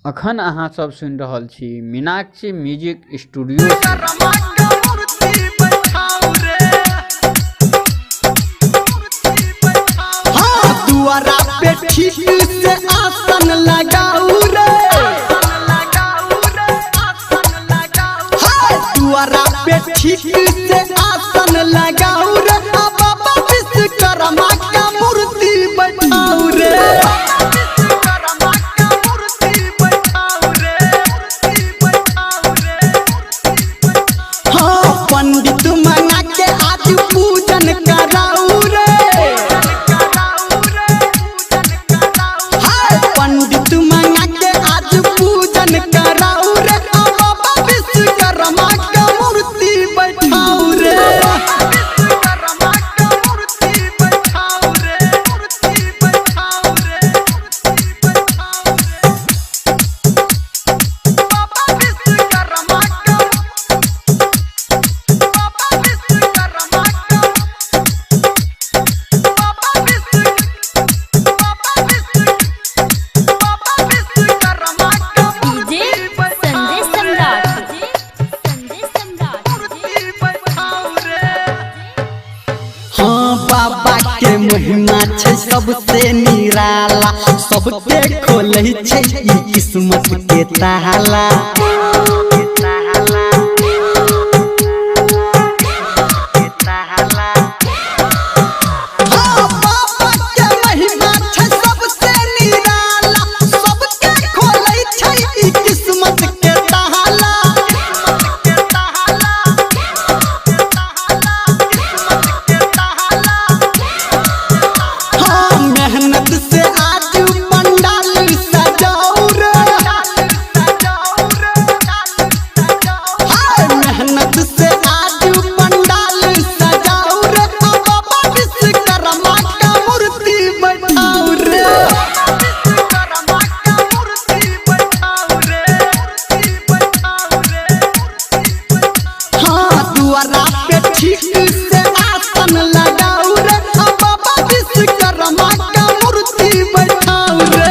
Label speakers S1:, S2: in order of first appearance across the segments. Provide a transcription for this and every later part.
S1: अखन अहाँ सब सुन रहल छी मीनाक्षी म्यूजिक स्टूडियो
S2: दुआरा पे ठीक से आसन लगाऊ रे, दुआरा पे ठीक से आसन लगाऊ रे, बाबा विश्वकर्मा का मूर्ति बैठाऊ रे। हाँ पंडित मंगा के आज पूजन कराऊ रे, पंडित मंगा के आज पूजन कराऊ रे, बाबा विश्वकर्मा का मूर्ति बैठाऊ रे। बाबा के महिमा छै सबसे निराला, सबके खोले छै ई किस्मत के ताला। हाँ बाबा के महिमा छै सबसे निराला, सबके खोले छै ई किस्मत के ताला। मेहनत से आज पंडाल सजाऊ रे, मेहनत से आज पंडाल सजाऊ रे, बाबा विश्वकर्मा का मूर्ति बैठाऊ रे। हाँ दुआरा पे ठीक से आसन लगाऊ रे, बाबा विश्वकर्मा का मूर्ति बैठाऊ रे।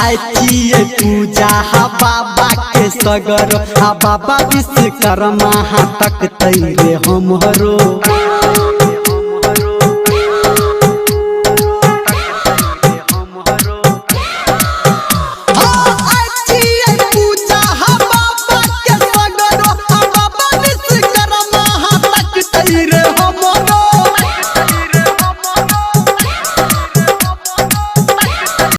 S2: आइए पूजा हा बाबा के सगर, हा बाबा विश्वकर्मा हा तक तैरे हमरो।